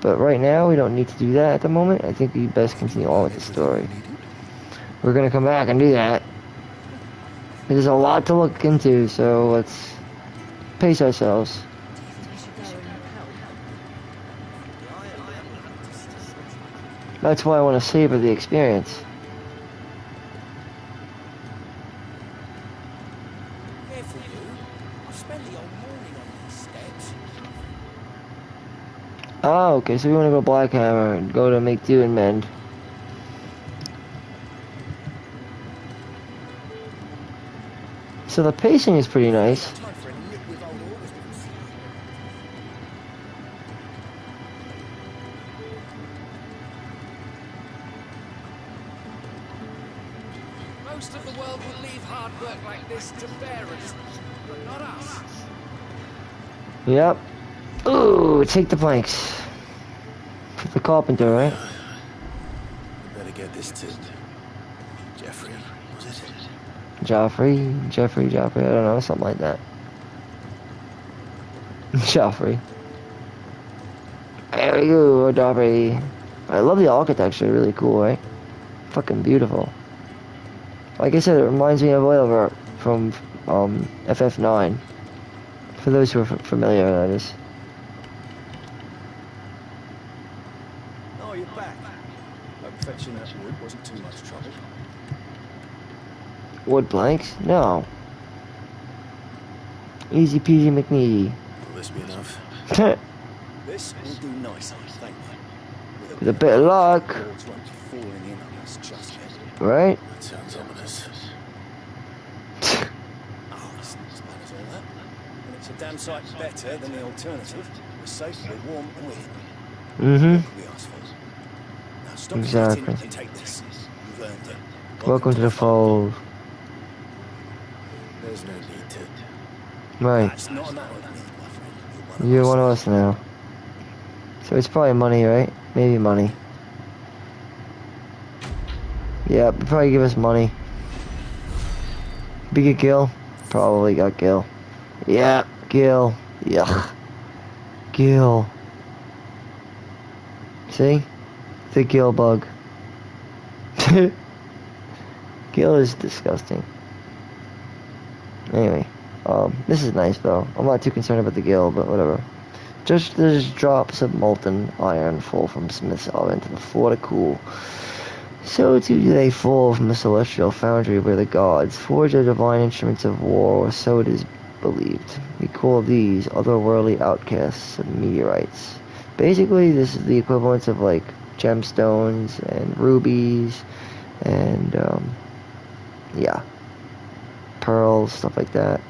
But right now, we don't need to do that at the moment. I think we best continue on with the story. We're gonna come back and do that. There's a lot to look into, so let's pace ourselves. That's why I want to savor the experience. Careful, you. I've spent the whole morning on these steps. Oh, okay, so we want to go Blackhammer and go to make do and mend. So the pacing is pretty nice. Time for a nip with old August. Most of the world would leave hard work like this to bearers, but not us. Yep. Ooh, take the planks. For the carpenter, right? We better get this to Jeffrey, was it? Jeffrey, I don't know, something like that. Joffrey. There you go, Joffrey. I love the architecture, really cool, right? Fucking beautiful. Like I said, it reminds me of Oilver. from FF9. For those who are familiar, that is. Oh, you're back. Hope fetching that wood wasn't too much trouble. Wood planks? No. Easy peasy McNeedy. Will this be enough? This will do nicely, thank you. With a bit of luck. Boards won't be falling in on us just yet. Right? That sounds ominous. Oh, it's not as bad as all that. And it's a damn sight better than the alternative. We're safe, we're warm, and we're hidden. What can we ask for? Now stop Exactly. fighting and take this. You've earned it. Welcome to the fold. There's no need to. Right. That's not a matter of need, my friend. You're one of us now. So it's probably money, right? Maybe money. Yeah, probably give us money. Big a Gil? Probably got Gil. Yeah, Gil. Yuck. Gil. See? The Gil bug. Gil is disgusting. Anyway, this is nice though. I'm not too concerned about the Gil, but whatever. Just there's drops of molten iron fall from Smith's oven to the floor to cool. So too do they fall from the celestial foundry where the gods forge their divine instruments of war, or so it is believed. We call these otherworldly outcasts of meteorites. Basically, this is the equivalent of like gemstones and rubies and yeah, pearls, stuff like that.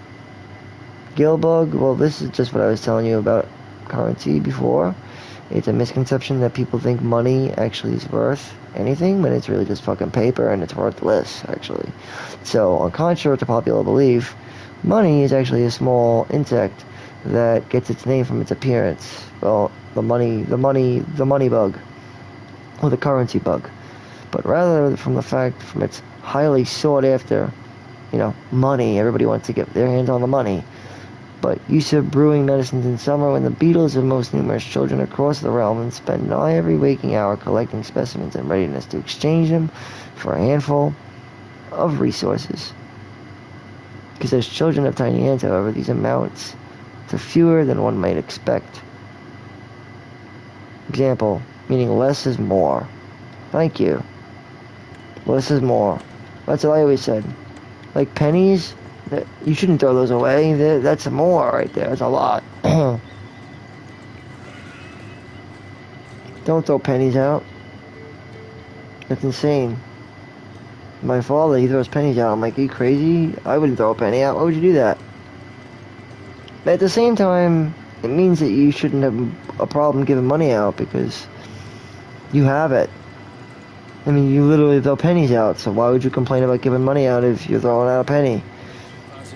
Gilbug, well, this is just what I was telling you about currency before. It's a misconception that people think money actually is worth anything, but it's really just fucking paper and it's worthless, actually. So, contrary to popular belief, money is actually a small insect that gets its name from its appearance. Well, the money bug, or the currency bug. But rather from its highly sought after, money. Everybody wants to get their hands on the money. But use of brewing medicines in summer when the beetles of most numerous children across the realm and spend nigh every waking hour collecting specimens in readiness to exchange them for a handful of resources. Because as children have tiny hands, however, these amounts to fewer than one might expect. Example, meaning less is more. Thank you. Less is more. That's what I always said. Like pennies, you shouldn't throw those away. That's more right there. That's a lot. Don't throw pennies out. That's insane. My father, he throws pennies out. I'm like, are you crazy? I wouldn't throw a penny out. Why would you do that? But at the same time, it means that you shouldn't have a problem giving money out because you have it. I mean, you literally throw pennies out, so why would you complain about giving money out if you're throwing out a penny?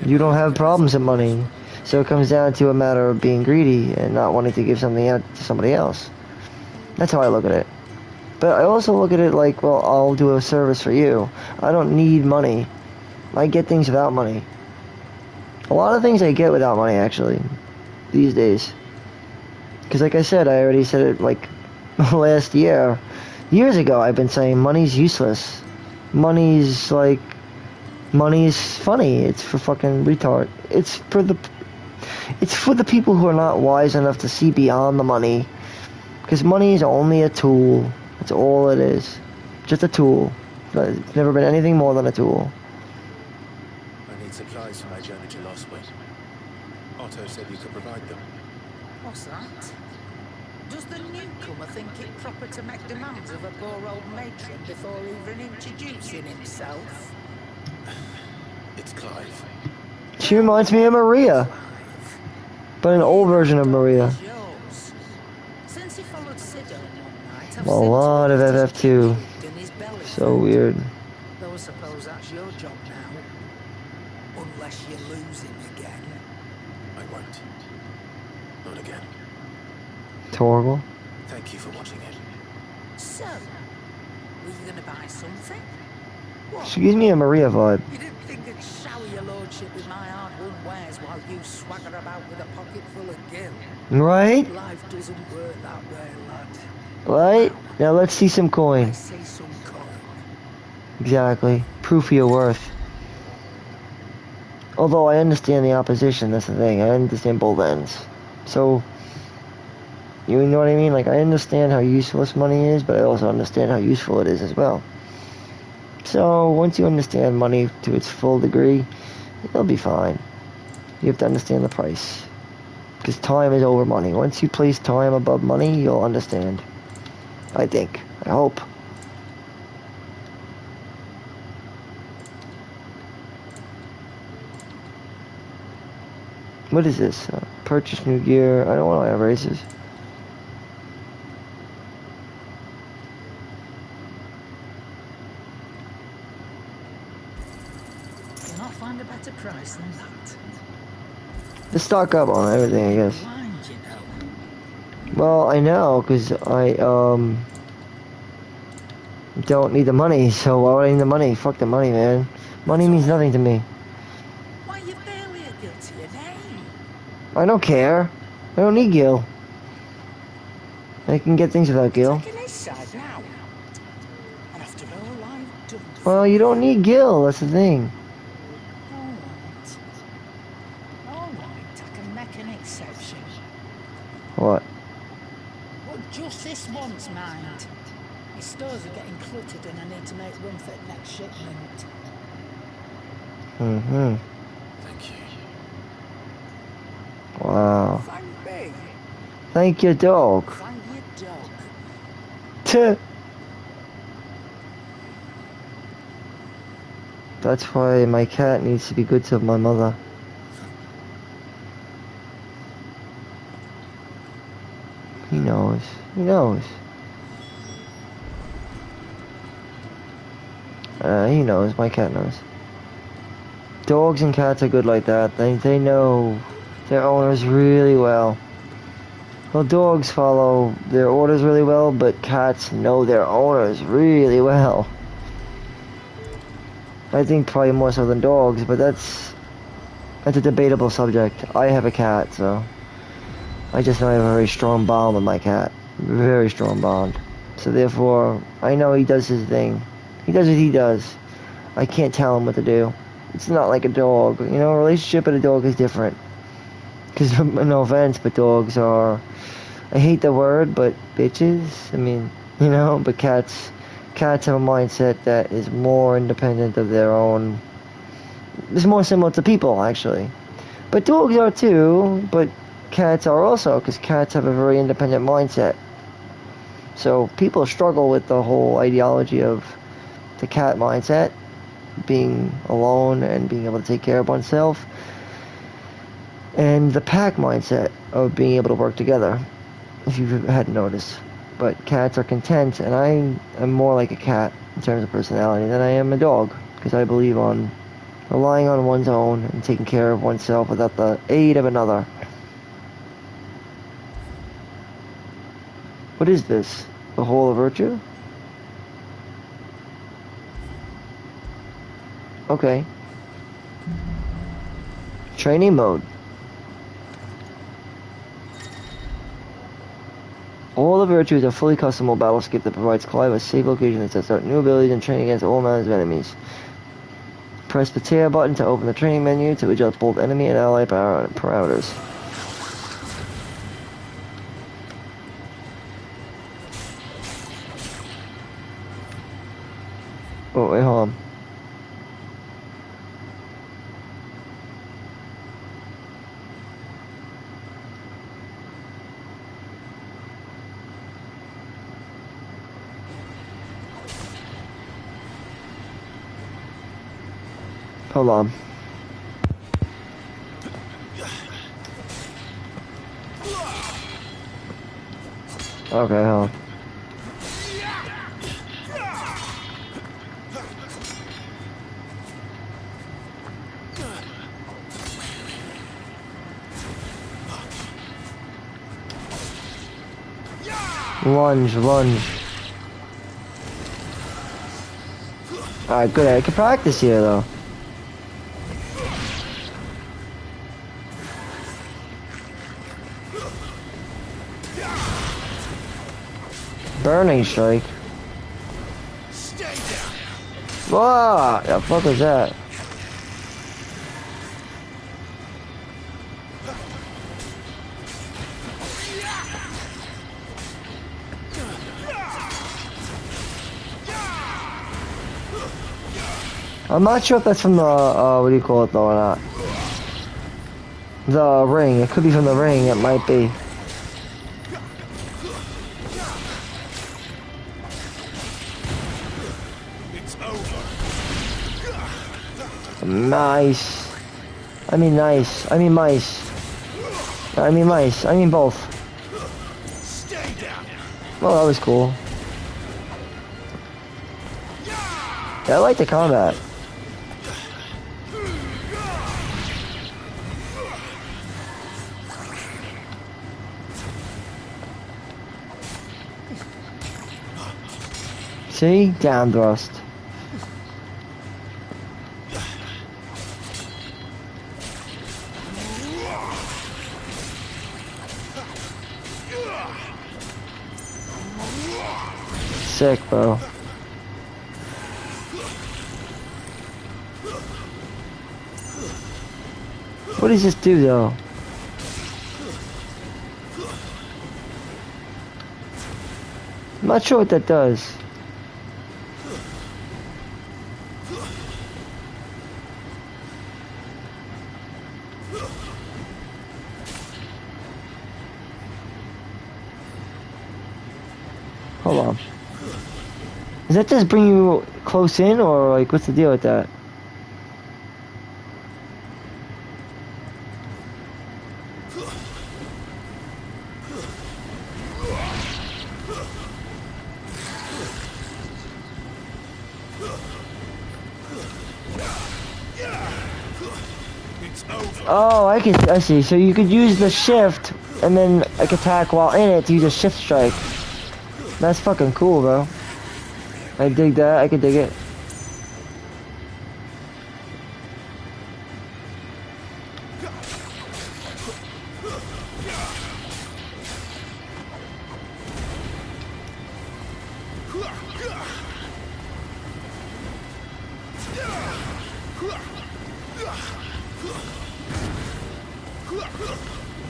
You don't have problems with money. So it comes down to a matter of being greedy and not wanting to give something out to somebody else. That's how I look at it. But I also look at it like, well, I'll do a service for you. I don't need money. I get things without money. A lot of things I get without money, actually, these days. Because like I said, I already said it like last year. Years ago, I've been saying money's useless. Money's funny. It's for fucking retard. It's for the people who are not wise enough to see beyond the money. Because money is only a tool. That's all it is. Just a tool. It's never been anything more than a tool. I need supplies for my journey to Lost Wing. Otto said you could provide them. What's that? Does the newcomer think it proper to make demands of a poor old matron before even introducing himself? It's Clive. She reminds me of Maria. But an old version of Maria. Since he followed Sido one night, I've A lot of FF2. So weird. Though I suppose that's your job now. Unless you lose him again. I won't. Not again. It's horrible. Thank you for watching it. So, were you going to buy something? What? She gives me a Maria vibe. You didn't think I'd shower your lordship with my hard-won wares while you swagger about with a pocket full of gil? Right? Life doesn't work that way, lad. Right? Now let's see some coin. I say some coin. Exactly. Proof of your worth. Although I understand the opposition, that's the thing. I understand both ends. So, you know what I mean? Like, I understand how useless money is, but I also understand how useful it is as well. So, once you understand money to its full degree, you'll be fine. You have to understand the price. Because time is over money. Once you place time above money, you'll understand. I think. I hope. What is this? Purchase new gear. I don't want to have races. Cannot find a better price than that. Just stock up on everything, I guess. Blind, you know. Well, I know, because I, don't need the money, so why would I need the money? Fuck the money, man. Money means nothing to me. Why, you're barely a guilty a name. I don't care. I don't need Gil. I can get things without Gil. Taking his side now. And after all I've done. Well, you don't need Gil, that's the thing. All right, I can make an exception. What? But just this once, mind. My stores are getting cluttered and I need to make room for the next shipment. Mm-hmm. Thank you. Wow. Thank me. Thank you, dog. Thank your dog. Tuh. That's why my cat needs to be good to my mother. He knows. He knows. He knows. My cat knows. Dogs and cats are good like that. They know their owners really well. Well, dogs follow their orders really well, but cats know their owners really well. I think probably more so than dogs, but that's a debatable subject. I have a cat, so I just know I have a very strong bond with my cat. Very strong bond. So therefore, I know he does his thing. He does what he does. I can't tell him what to do. It's not like a dog. You know, a relationship with a dog is different. Because, no offense, but dogs are... I hate the word, but bitches. I mean, you know, but cats have a mindset that is more independent of their own... It's more similar to people, actually. But dogs are too, but cats are also, because cats have a very independent mindset. So people struggle with the whole ideology of the cat mindset, being alone and being able to take care of oneself, and the pack mindset of being able to work together, if you hadn't noticed. But cats are content, and I am more like a cat in terms of personality than I am a dog, because I believe on relying on one's own and taking care of oneself without the aid of another. What is this? The Hole of Virtue? Okay. Training mode. All the virtues are fully customable battlescape that provides Clive a safe location that sets out new abilities and training against all manners of enemies. Press the tab button to open the training menu to adjust both enemy and ally parameters. Oh, wait, hold on. Hold on. Okay, hold on. Lunge. Alright, good. I can practice here, though. Burning strike. Whoa! The fuck was that? I'm not sure if that's from the, what do you call it though or not. The ring. It could be from the ring. It might be. It's over. Nice. I mean nice. I mean mice. I mean mice. I mean both. Stay down. Well, that was cool. Yeah, I like the combat. See? Down thrust. Sick, bro. What does this do, though? I'm not sure what that does. Hold on. Does that just bring you close in, or like what's the deal with that? It's over. Oh, I see. So you could use the shift and then like attack while in it to use a shift strike. That's fucking cool, bro. I dig that. I can dig it.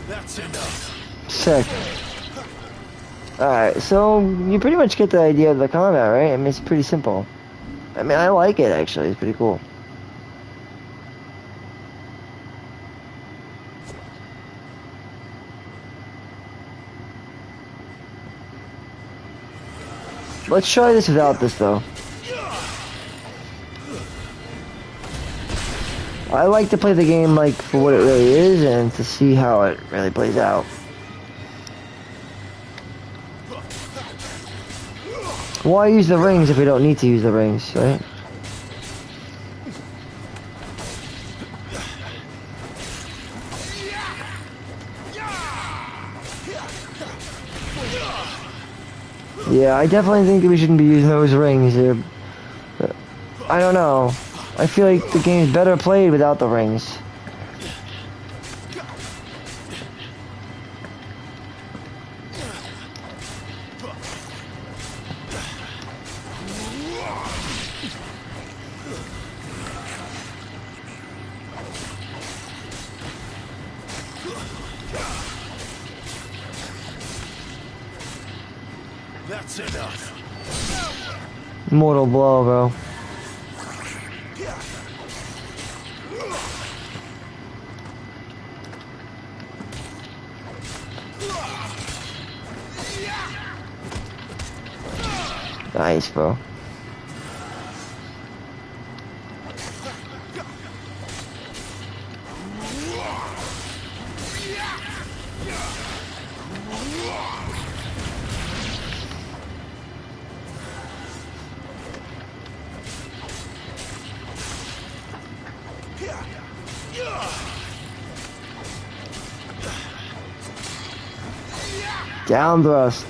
That's enough. Sick. Alright, so you pretty much get the idea of the combat, right? I mean, it's pretty simple. I mean, I like it, actually. It's pretty cool. Let's try this without this, though. I like to play the game, like, for what it really is and to see how it really plays out. Why use the rings if we don't need to use the rings, right? Yeah, I definitely think that we shouldn't be using those rings here. I don't know. I feel like the game's better played without the rings. That's enough. Mortal blow, bro. Nice, bro. Down thrust.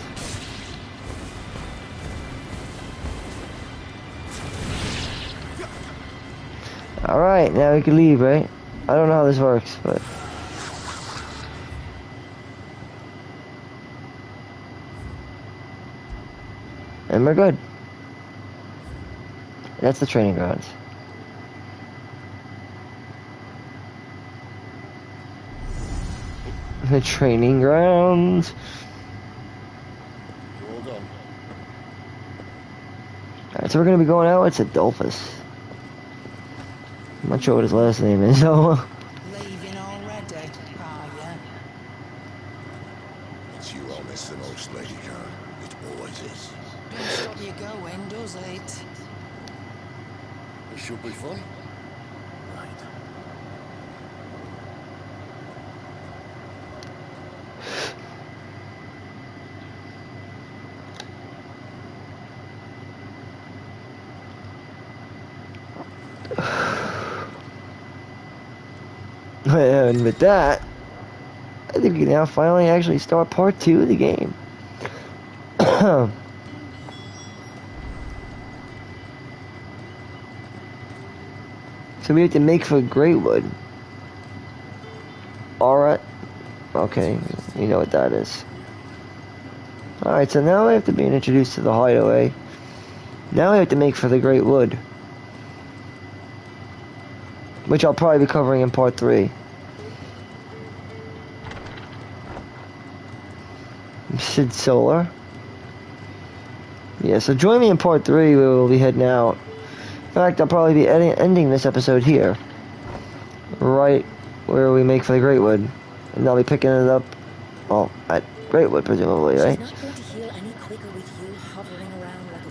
Alright, now we can leave, right? I don't know how this works, but... And we're good. That's the training grounds. The training grounds. You all done? Alright, so we're gonna be going out. It's Adolphus. I'm not sure what his last name is, so... Leaving already, are ya? It's you I'll miss the most, Lady Karen. It always is. Don't stop you going, does it? It should be fun. Right. And with that, I think we can now finally actually start part 2 of the game. So we have to make for Greatwood. Alright. Okay, you know what that is. Alright, so now we have to be introduced to the hideaway. Now we have to make for the Great Wood. Which I'll probably be covering in part 3. Sid Solar. Yeah, so join me in part 3 where we'll be heading out. In fact, I'll probably be ending this episode here. Right where we make for the Greatwood. And I'll be picking it up, well, at Greatwood presumably, right? She's not going to heal any quicker with you hovering around like a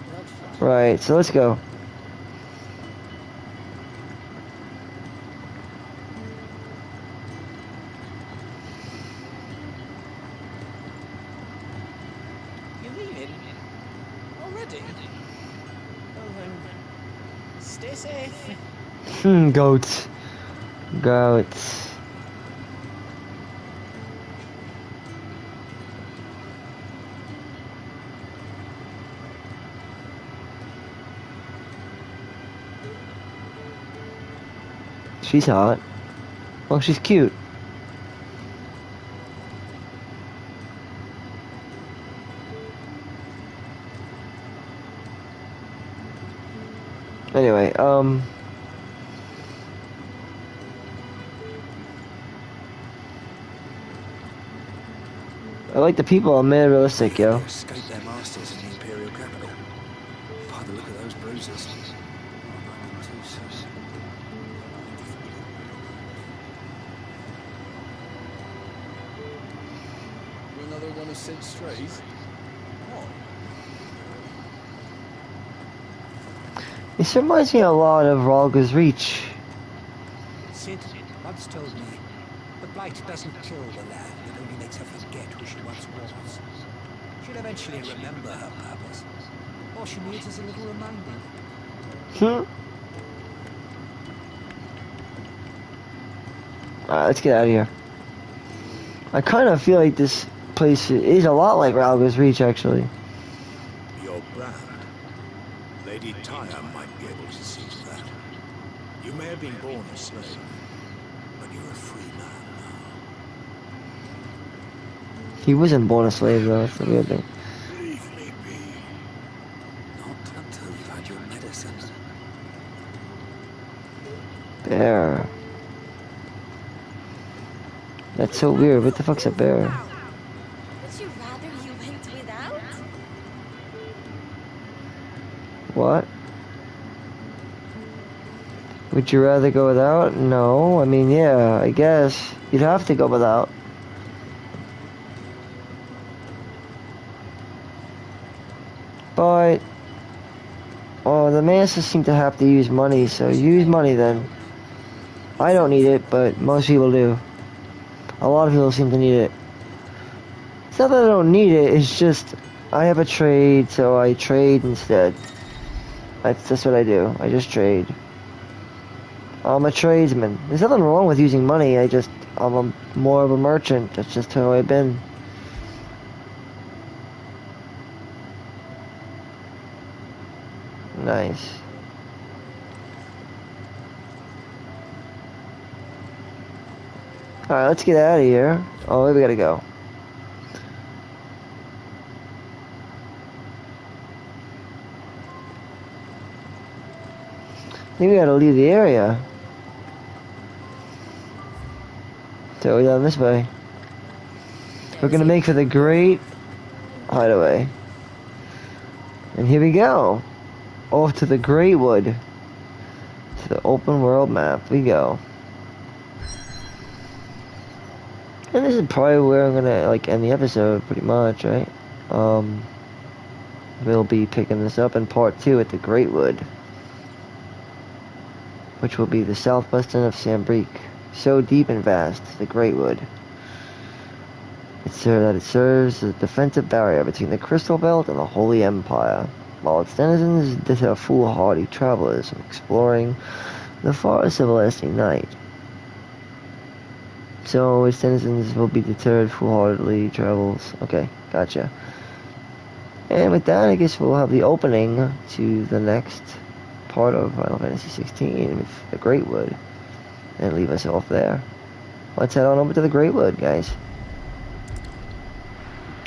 bloodfly. Right, so let's go. You're leaving? Already? Well then, stay safe. Goats. Goats. She's hot. Well, she's cute. Anyway, I like the people are mad realistic, yo. They escaped their masters in the Imperial capital. By the look of those bruises. Another one of Sid's strays? What? This reminds me a lot of Ralga's Reach. Sid once told me, the blight doesn't kill the land, it only makes her forget who she once was. She'll eventually remember her purpose. All she needs is a little reminding. Alright, let's get out of here. I kind of feel like this place is a lot like Ralga's Reach, actually. Your brand. Lady Tyre might be able to see to that. You may have been born a slave, but you're a free man now. He wasn't born a slave, though. That's the weird thing. Leave me be. Not until you've had your medicine. Bear. That's so weird. What the fuck's a bear? Would you rather you went without? What? Would you rather go without? No. I mean, yeah, I guess. You'd have to go without. But... oh, the masses seem to have to use money, so use money then. I don't need it, but most people do. A lot of people seem to need it. It's not that I don't need it, it's just I have a trade, so I trade instead. That's what I do. I just trade. I'm a tradesman. There's nothing wrong with using money, I'm more of a merchant. That's just how I've been. Nice. Alright, let's get out of here. Oh, where we gotta go? I think we gotta leave the area. So we're down this way. We're gonna make for the Great Hideaway. And here we go. Off to the Greatwood. to the open world map we go. And this is probably where I'm gonna like end the episode, pretty much, right? We'll be picking this up in part 2 at the Greatwood, which will be the southwestern of Sambrique. So deep and vast, the Greatwood. It serves as a defensive barrier between the Crystal Belt and the Holy Empire, while its denizens deter foolhardy travelers from exploring the forests of lasting night. So its denizens will be deterred foolhardily travels. Okay, gotcha. And with that, I guess we'll have the opening to the next part of Final Fantasy 16 with the Greatwood, and leave us off there. Let's head on over to the Greatwood, guys.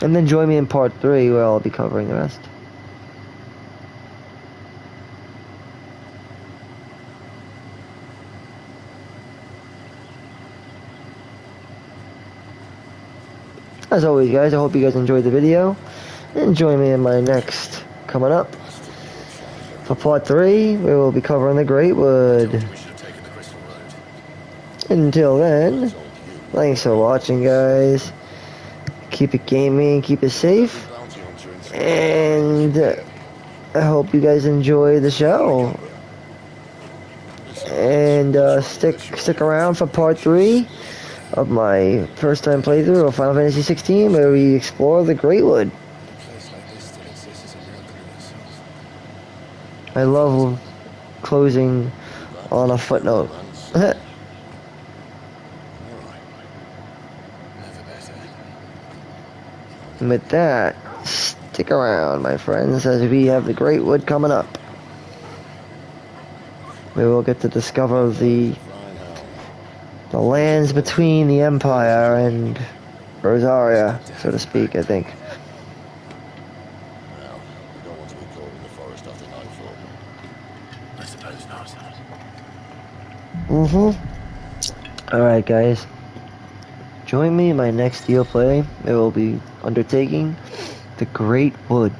And then join me in part 3 where I'll be covering the rest. As always, guys, I hope you guys enjoyed the video. And join me in my next coming up. For part 3, we will be covering the Greatwood. Until then, thanks for watching, guys. Keep it gaming, keep it safe, and I hope you guys enjoy the show. And stick around for part 3 of my first time playthrough of Final Fantasy 16, where we explore the Greatwood. I love closing on a footnote. And with that, stick around, my friends, as we have the Greatwood coming up. We will get to discover the lands between the Empire and Rosaria, so to speak, I think. Well, we don't want to be caught in the forest after nightfall. I suppose not. Alright, guys. Join me in my next Steel Play. It will be undertaking the Greatwood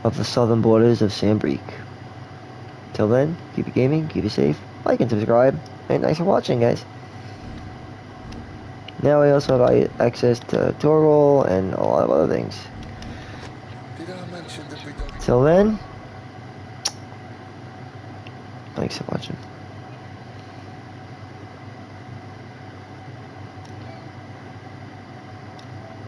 of the southern borders of Sambrique. Till then, keep it gaming, keep it safe, like and subscribe, and thanks for watching, guys. Now I also have access to Torgal and a lot of other things. Did I mention that we don't... Till then, thanks for watching.